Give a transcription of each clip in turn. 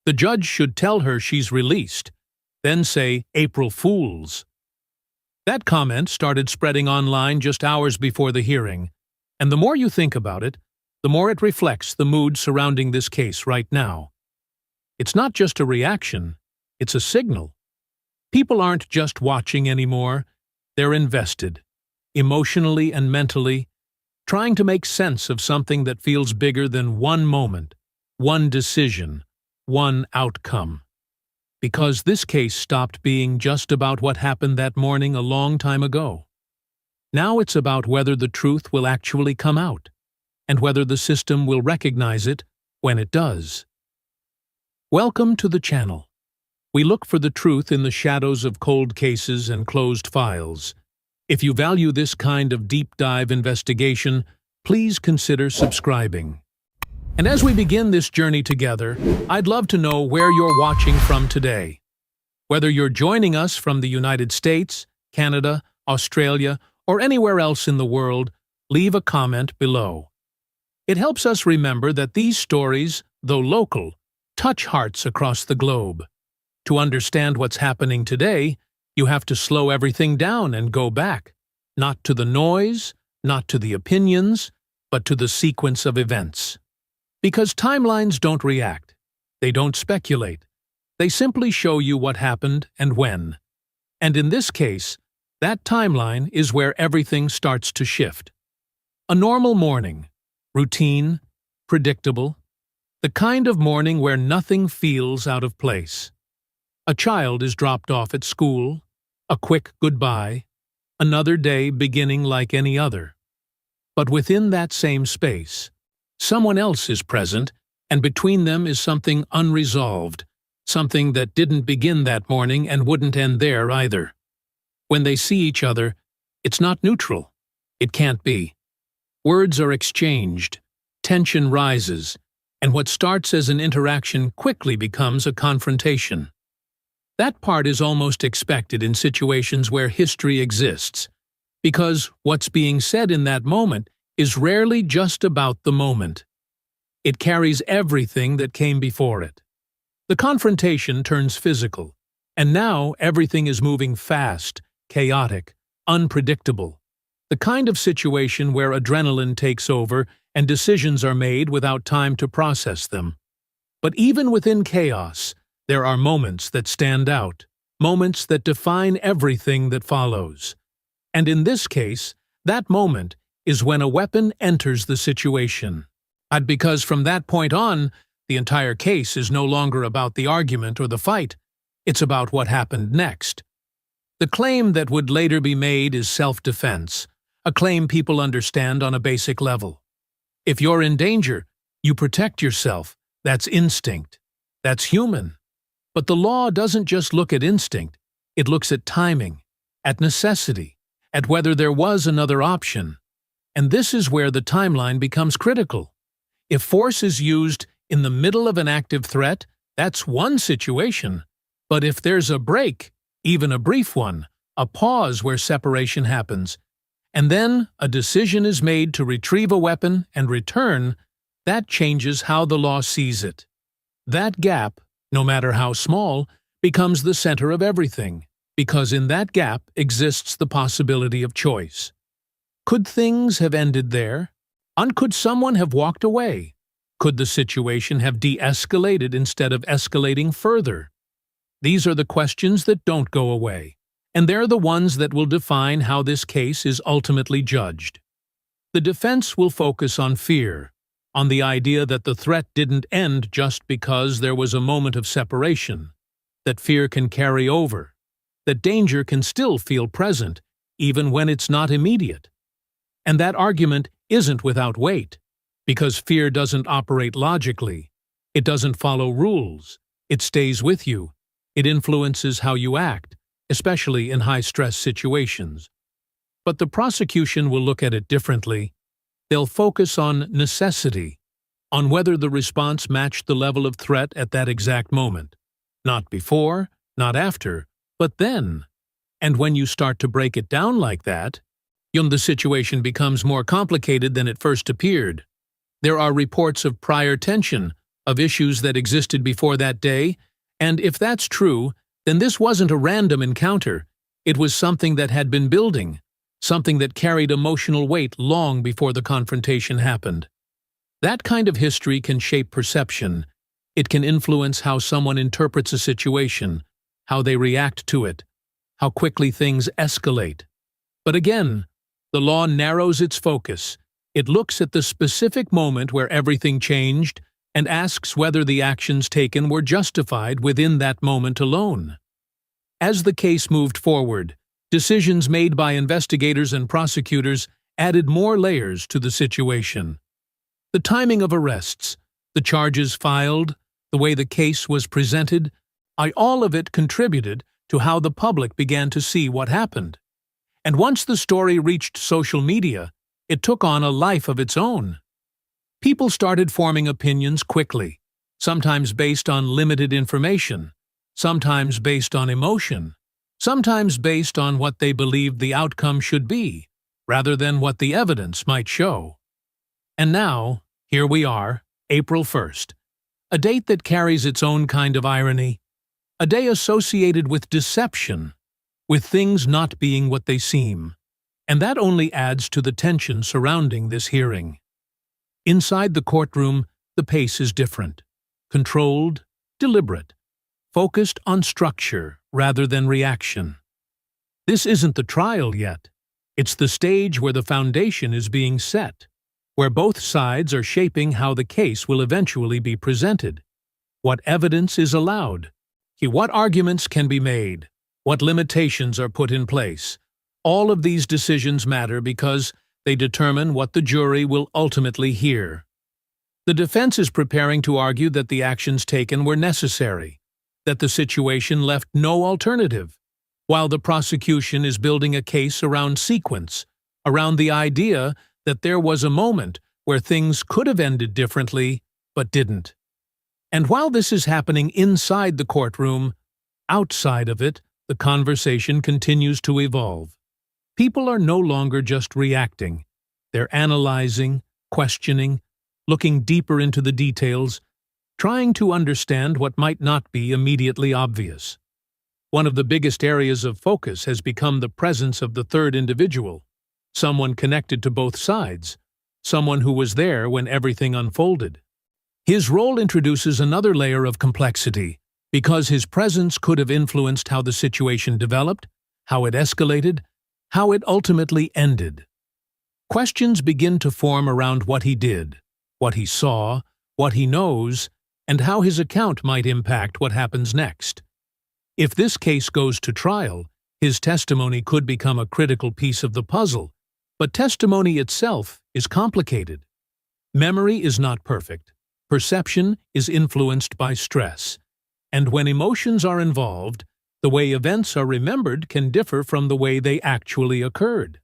The judge should tell her she's released, then say, "April Fools." That comment started spreading online just hours before the hearing, and the more you think about it, the more it reflects the mood surrounding this case right now. It's not just a reaction, it's a signal. People aren't just watching anymore, they're invested, emotionally and mentally, trying to make sense of something that feels bigger than one moment, one decision, one outcome. Because this case stopped being just about what happened that morning a long time ago. Now it's about whether the truth will actually come out, and whether the system will recognize it when it does. Welcome to the channel. We look for the truth in the shadows of cold cases and closed files. If you value this kind of deep dive investigation, please consider subscribing. And as we begin this journey together, I'd love to know where you're watching from today. Whether you're joining us from the United States, Canada, Australia, or anywhere else in the world, leave a comment below. It helps us remember that these stories, though local, touch hearts across the globe. To understand what's happening today, you have to slow everything down and go back, not to the noise, not to the opinions, but to the sequence of events. Because timelines don't react, they don't speculate, they simply show you what happened and when. And in this case, that timeline is where everything starts to shift. A normal morning, routine, predictable, the kind of morning where nothing feels out of place. A child is dropped off at school, a quick goodbye, another day beginning like any other. But within that same space, someone else is present, and between them is something unresolved, something that didn't begin that morning and wouldn't end there either. When they see each other, it's not neutral. It can't be. Words are exchanged, tension rises, and what starts as an interaction quickly becomes a confrontation. That part is almost expected in situations where history exists, because what's being said in that moment is rarely just about the moment. It carries everything that came before it. The confrontation turns physical, and now everything is moving fast, chaotic, unpredictable. The kind of situation where adrenaline takes over and decisions are made without time to process them. But even within chaos, there are moments that stand out, moments that define everything that follows. And in this case, that moment is when a weapon enters the situation. And because from that point on, the entire case is no longer about the argument or the fight, it's about what happened next. The claim that would later be made is self-defense, a claim people understand on a basic level. If you're in danger, you protect yourself. That's instinct. That's human. But the law doesn't just look at instinct, it looks at timing, at necessity, at whether there was another option. And this is where the timeline becomes critical. If force is used in the middle of an active threat, that's one situation. But if there's a break, even a brief one, a pause where separation happens, and then a decision is made to retrieve a weapon and return, that changes how the law sees it. That gap, no matter how small, becomes the center of everything, because in that gap exists the possibility of choice. Could things have ended there? And could someone have walked away? Could the situation have de-escalated instead of escalating further? These are the questions that don't go away, and they're the ones that will define how this case is ultimately judged. The defense will focus on fear, on the idea that the threat didn't end just because there was a moment of separation, that fear can carry over, that danger can still feel present, even when it's not immediate. And that argument isn't without weight, because fear doesn't operate logically, it doesn't follow rules, it stays with you, it influences how you act, especially in high-stress situations. But the prosecution will look at it differently. They'll focus on necessity, on whether the response matched the level of threat at that exact moment. Not before, not after, but then. And when you start to break it down like that, the situation becomes more complicated than it first appeared. There are reports of prior tension, of issues that existed before that day, and if that's true, then this wasn't a random encounter. It was something that had been building, something that carried emotional weight long before the confrontation happened. That kind of history can shape perception. It can influence how someone interprets a situation, how they react to it, how quickly things escalate. But again, the law narrows its focus. It looks at the specific moment where everything changed and asks whether the actions taken were justified within that moment alone. As the case moved forward, decisions made by investigators and prosecutors added more layers to the situation. The timing of arrests, the charges filed, the way the case was presented, all of it contributed to how the public began to see what happened. And once the story reached social media, it took on a life of its own. People started forming opinions quickly, sometimes based on limited information, sometimes based on emotion, sometimes based on what they believed the outcome should be, rather than what the evidence might show. And now, here we are, April 1st, a date that carries its own kind of irony, a day associated with deception, with things not being what they seem, and that only adds to the tension surrounding this hearing. Inside the courtroom, the pace is different, controlled, deliberate, focused on structure rather than reaction. This isn't the trial yet. It's the stage where the foundation is being set, where both sides are shaping how the case will eventually be presented, what evidence is allowed, what arguments can be made, what limitations are put in place. All of these decisions matter because they determine what the jury will ultimately hear. The defense is preparing to argue that the actions taken were necessary, that the situation left no alternative, while the prosecution is building a case around sequence, around the idea that there was a moment where things could have ended differently, but didn't. And while this is happening inside the courtroom, outside of it, the conversation continues to evolve. People are no longer just reacting. They're analyzing, questioning, looking deeper into the details, trying to understand what might not be immediately obvious. One of the biggest areas of focus has become the presence of the third individual, someone connected to both sides, someone who was there when everything unfolded. His role introduces another layer of complexity, because his presence could have influenced how the situation developed, how it escalated, how it ultimately ended. Questions begin to form around what he did, what he saw, what he knows, and how his account might impact what happens next. If this case goes to trial, his testimony could become a critical piece of the puzzle, but testimony itself is complicated. Memory is not perfect. Perception is influenced by stress. And when emotions are involved, the way events are remembered can differ from the way they actually occurred.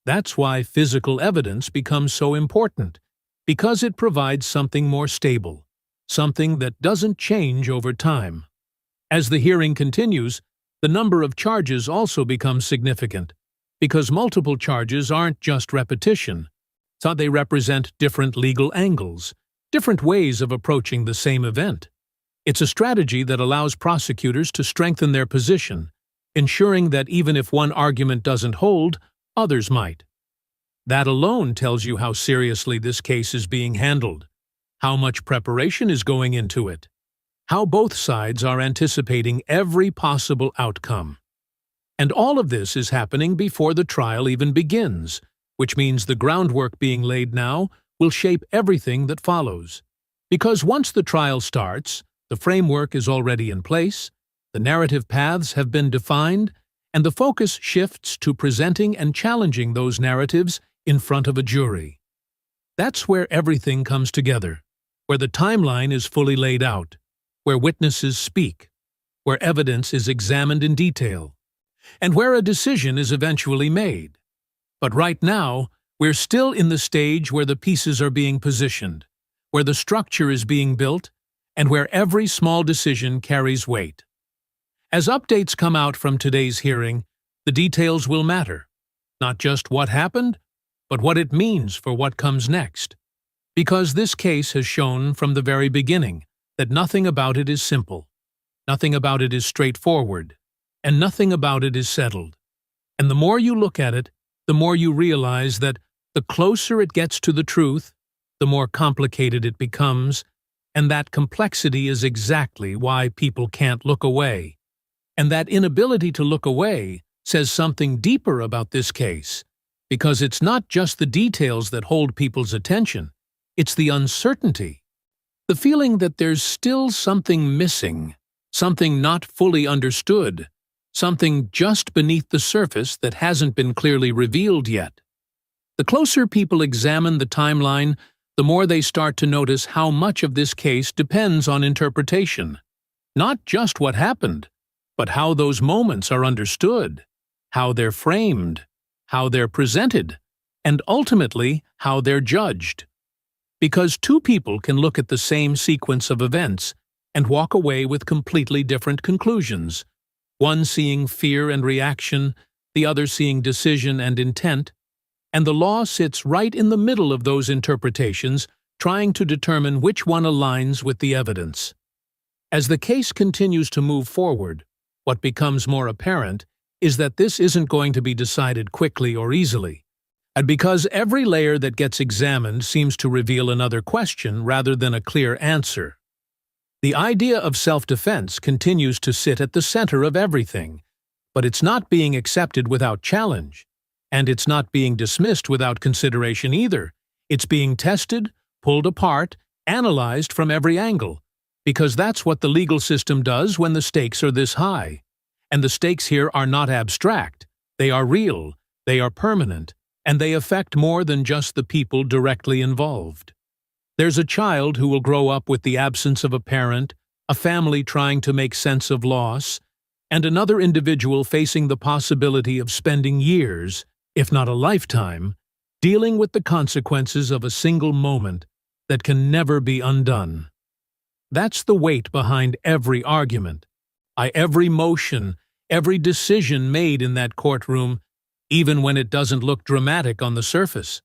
That's why physical evidence becomes so important, because it provides something more stable, something that doesn't change over time. As the hearing continues, the number of charges also becomes significant, because multiple charges aren't just repetition, so they represent different legal angles, different ways of approaching the same event. It's a strategy that allows prosecutors to strengthen their position, ensuring that even if one argument doesn't hold, others might. That alone tells you how seriously this case is being handled, how much preparation is going into it, how both sides are anticipating every possible outcome. And all of this is happening before the trial even begins, which means the groundwork being laid now will shape everything that follows. Because once the trial starts, the framework is already in place, the narrative paths have been defined, and the focus shifts to presenting and challenging those narratives in front of a jury. That's where everything comes together, where the timeline is fully laid out, where witnesses speak, where evidence is examined in detail, and where a decision is eventually made. But right now, we're still in the stage where the pieces are being positioned, where the structure is being built, and where every small decision carries weight. As updates come out from today's hearing, the details will matter, not just what happened, but what it means for what comes next. Because this case has shown from the very beginning that nothing about it is simple, nothing about it is straightforward, and nothing about it is settled. And the more you look at it, the more you realize that the closer it gets to the truth, the more complicated it becomes, and that complexity is exactly why people can't look away. And that inability to look away says something deeper about this case, because it's not just the details that hold people's attention, it's the uncertainty, the feeling that there's still something missing, something not fully understood, something just beneath the surface that hasn't been clearly revealed yet. The closer people examine the timeline, the more they start to notice how much of this case depends on interpretation. Not just what happened, but how those moments are understood, how they're framed, how they're presented, and ultimately how they're judged. Because two people can look at the same sequence of events and walk away with completely different conclusions, one seeing fear and reaction, the other seeing decision and intent, and the law sits right in the middle of those interpretations, trying to determine which one aligns with the evidence. As the case continues to move forward, what becomes more apparent is that this isn't going to be decided quickly or easily. And because every layer that gets examined seems to reveal another question rather than a clear answer. The idea of self-defense continues to sit at the center of everything, but it's not being accepted without challenge, and it's not being dismissed without consideration either. It's being tested, pulled apart, analyzed from every angle, because that's what the legal system does when the stakes are this high. And the stakes here are not abstract, they are real, they are permanent, and they affect more than just the people directly involved. There's a child who will grow up with the absence of a parent, a family trying to make sense of loss, and another individual facing the possibility of spending years, if not a lifetime, dealing with the consequences of a single moment that can never be undone. That's the weight behind every argument, every motion, every decision made in that courtroom, even when it doesn't look dramatic on the surface.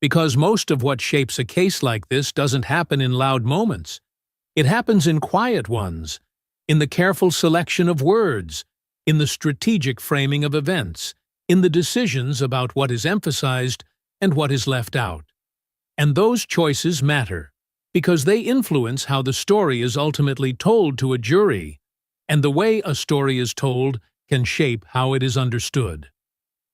Because most of what shapes a case like this doesn't happen in loud moments. It happens in quiet ones, in the careful selection of words, in the strategic framing of events, in the decisions about what is emphasized and what is left out. And those choices matter, because they influence how the story is ultimately told to a jury, and the way a story is told can shape how it is understood.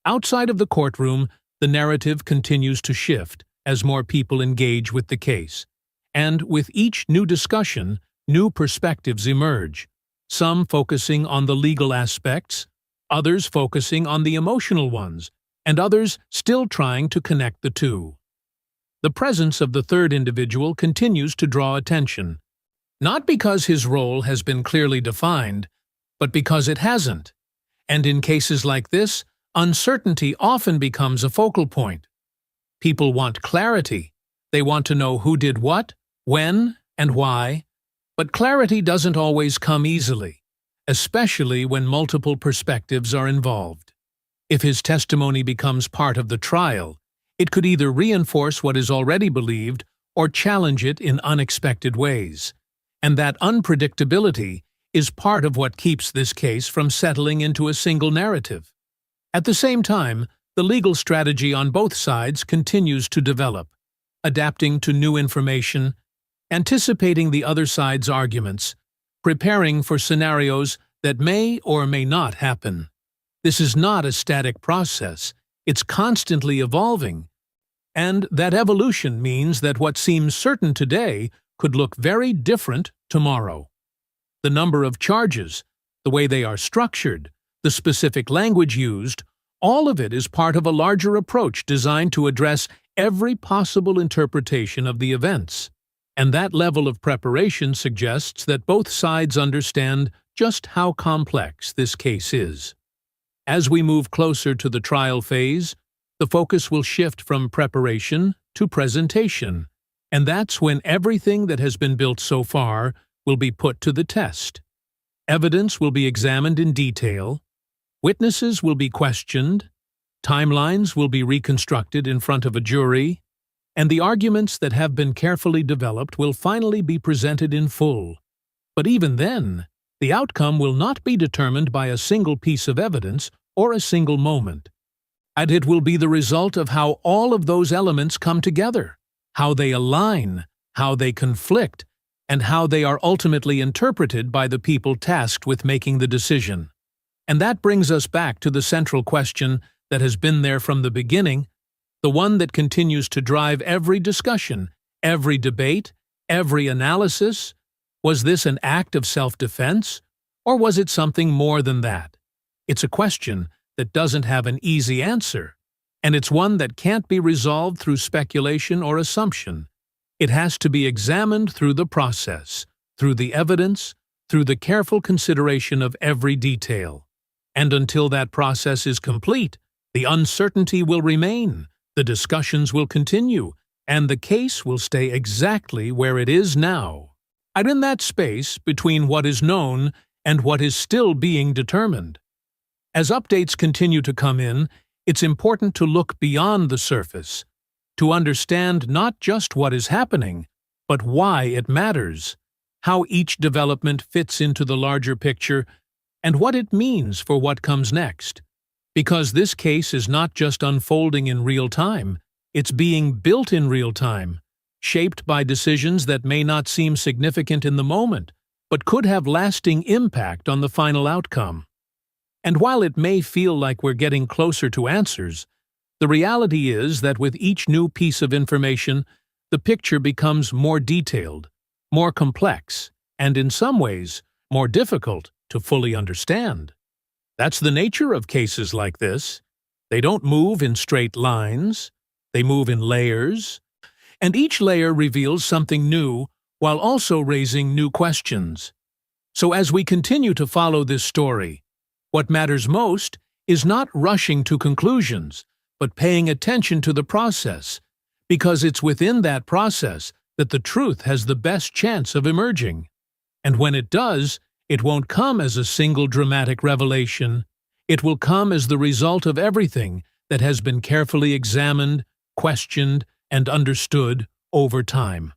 Outside of the courtroom, the narrative continues to shift as more people engage with the case, and with each new discussion, new perspectives emerge, some focusing on the legal aspects, others focusing on the emotional ones, and others still trying to connect the two. The presence of the third individual continues to draw attention, not because his role has been clearly defined, but because it hasn't. And in cases like this, uncertainty often becomes a focal point. People want clarity. They want to know who did what, when, and why. But clarity doesn't always come easily, especially when multiple perspectives are involved. If his testimony becomes part of the trial, it could either reinforce what is already believed or challenge it in unexpected ways. And that unpredictability is part of what keeps this case from settling into a single narrative. At the same time, the legal strategy on both sides continues to develop, adapting to new information, anticipating the other side's arguments, preparing for scenarios that may or may not happen. This is not a static process, it's constantly evolving, and that evolution means that what seems certain today could look very different tomorrow. The number of charges, the way they are structured, the specific language used, all of it is part of a larger approach designed to address every possible interpretation of the events. And that level of preparation suggests that both sides understand just how complex this case is. As we move closer to the trial phase, the focus will shift from preparation to presentation, and that's when everything that has been built so far will be put to the test. Evidence will be examined in detail, witnesses will be questioned, timelines will be reconstructed in front of a jury, and the arguments that have been carefully developed will finally be presented in full. But even then, the outcome will not be determined by a single piece of evidence or a single moment. And it will be the result of how all of those elements come together, how they align, how they conflict, and how they are ultimately interpreted by the people tasked with making the decision. And that brings us back to the central question that has been there from the beginning, the one that continues to drive every discussion, every debate, every analysis. Was this an act of self-defense, or was it something more than that? It's a question that doesn't have an easy answer, and it's one that can't be resolved through speculation or assumption. It has to be examined through the process, through the evidence, through the careful consideration of every detail. And until that process is complete, the uncertainty will remain, the discussions will continue, and the case will stay exactly where it is now. And in that space between what is known and what is still being determined. As updates continue to come in, it's important to look beyond the surface, to understand not just what is happening, but why it matters, how each development fits into the larger picture, and what it means for what comes next. Because this case is not just unfolding in real time, it's being built in real time, shaped by decisions that may not seem significant in the moment, but could have lasting impact on the final outcome. And while it may feel like we're getting closer to answers, the reality is that with each new piece of information, the picture becomes more detailed, more complex, and in some ways, more difficult to fully understand. That's the nature of cases like this. They don't move in straight lines, they move in layers, and each layer reveals something new while also raising new questions. So as we continue to follow this story, what matters most is not rushing to conclusions, but paying attention to the process, because it's within that process that the truth has the best chance of emerging. And when it does, it won't come as a single dramatic revelation. It will come as the result of everything that has been carefully examined, questioned, and understood over time.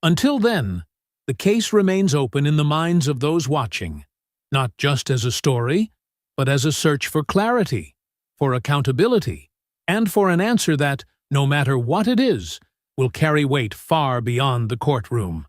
Until then, the case remains open in the minds of those watching, not just as a story, but as a search for clarity, for accountability, and for an answer that, no matter what it is, will carry weight far beyond the courtroom.